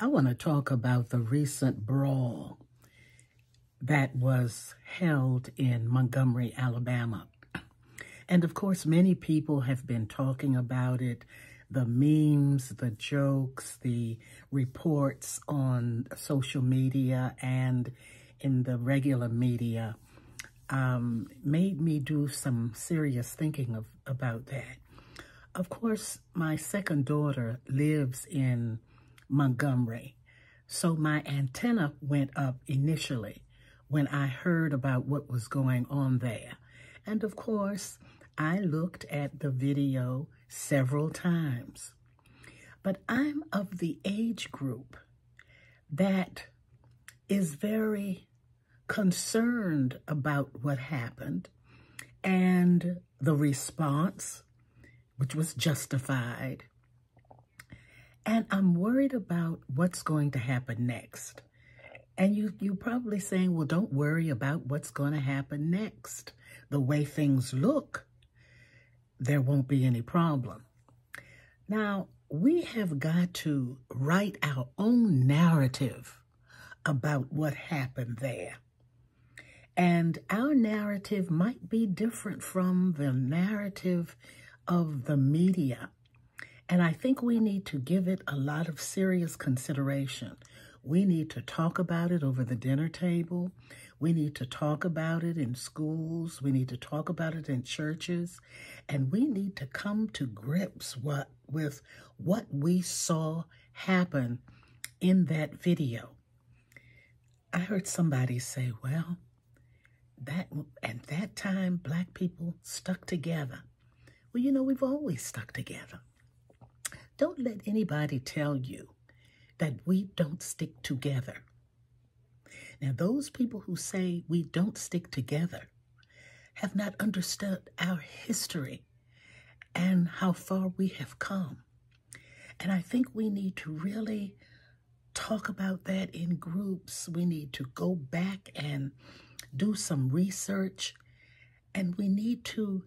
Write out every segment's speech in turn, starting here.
I want to talk about the recent brawl that was held in Montgomery, Alabama. And of course, many people have been talking about it, the memes, the jokes, the reports on social media and in the regular media made me do some serious thinking about that. Of course, my second daughter lives in Montgomery, so my antenna went up initially when I heard about what was going on there. And of course, I looked at the video several times. But I'm of the age group that is very concerned about what happened and the response, which was justified. And I'm worried about what's going to happen next. And you're probably saying, well, don't worry about what's going to happen next. The way things look, there won't be any problem. Now, we have got to write our own narrative about what happened there. And our narrative might be different from the narrative of the media. And I think we need to give it a lot of serious consideration. We need to talk about it over the dinner table. We need to talk about it in schools. We need to talk about it in churches. And we need to come to grips with what we saw happen in that video. I heard somebody say, well, at that time, Black people stuck together. Well, you know, we've always stuck together. Don't let anybody tell you that we don't stick together. Now, those people who say we don't stick together have not understood our history and how far we have come. And I think we need to really talk about that in groups. We need to go back and do some research, and we need to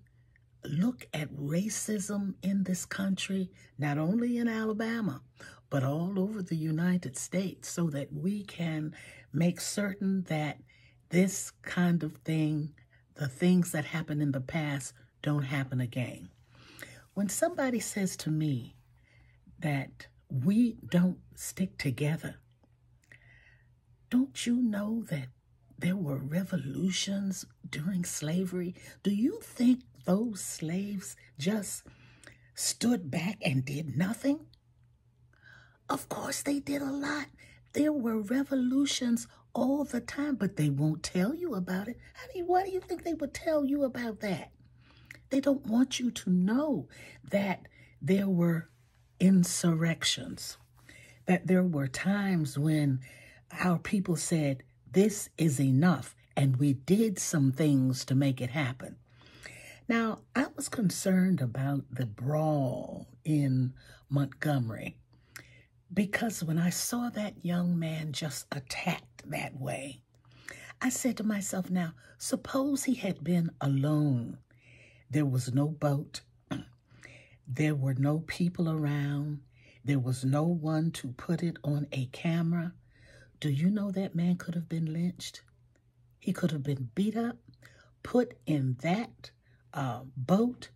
look at racism in this country, not only in Alabama, but all over the United States, so that we can make certain that this kind of thing, the things that happened in the past, don't happen again. When somebody says to me that we don't stick together, don't you know that there were revolutions during slavery? Do you think those slaves just stood back and did nothing? Of course they did a lot. There were revolutions all the time, but they won't tell you about it. I mean, why do you think they would tell you about that? They don't want you to know that there were insurrections, that there were times when our people said, this is enough, and we did some things to make it happen. Now, I was concerned about the brawl in Montgomery because when I saw that young man just attacked that way, I said to myself, now, suppose he had been alone. There was no boat. There were no people around. There was no one to put it on a camera. Do you know that man could have been lynched? He could have been beat up, put in that boat,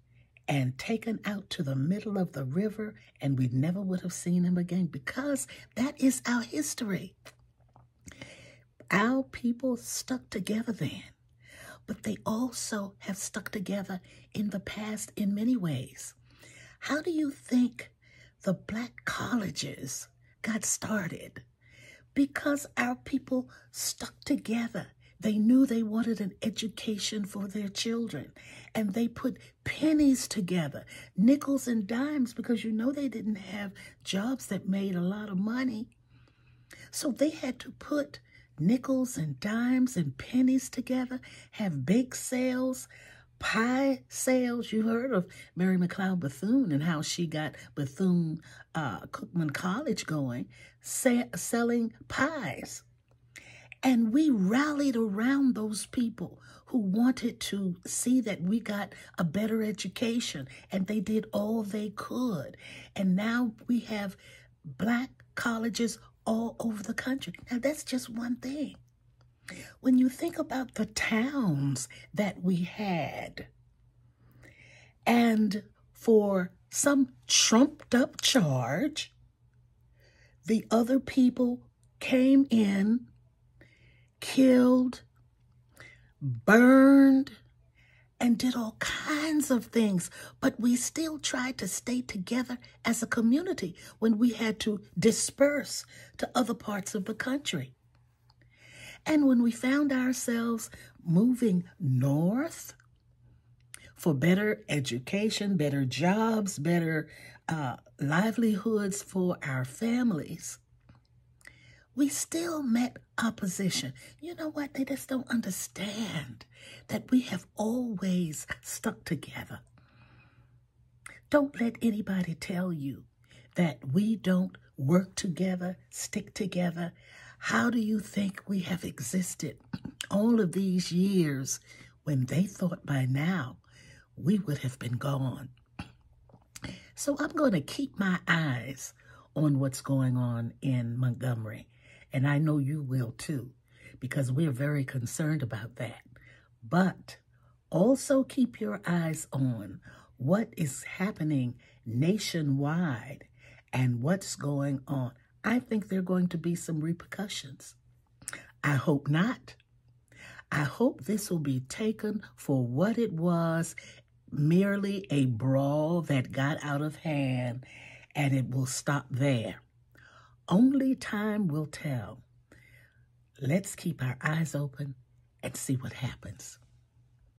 and taken out to the middle of the river, and we never would have seen him again, because that is our history. Our people stuck together then, but they also have stuck together in the past in many ways. How do you think the Black colleges got started? Because our people stuck together. They knew they wanted an education for their children, and they put pennies together, nickels and dimes, because you know they didn't have jobs that made a lot of money. So they had to put nickels and dimes and pennies together, have bake sales, pie sales. You heard of Mary McLeod Bethune and how she got Bethune-Cookman College going, selling pies. And we rallied around those people who wanted to see that we got a better education, and they did all they could. And now we have Black colleges all over the country. Now, that's just one thing. When you think about the towns that we had, and for some trumped up charge, the other people came in, killed, burned, and did all kinds of things. But we still tried to stay together as a community when we had to disperse to other parts of the country. And when we found ourselves moving north for better education, better jobs, better livelihoods for our families, we still met opposition. You know what? They just don't understand that we have always stuck together. Don't let anybody tell you that we don't work together, stick together. How do you think we have existed all of these years when they thought by now we would have been gone? So I'm going to keep my eyes on what's going on in Montgomery. And I know you will too, because we're very concerned about that. But also keep your eyes on what is happening nationwide and what's going on. I think there are going to be some repercussions. I hope not. I hope this will be taken for what it was, merely a brawl that got out of hand, and it will stop there. Only time will tell. Let's keep our eyes open and see what happens.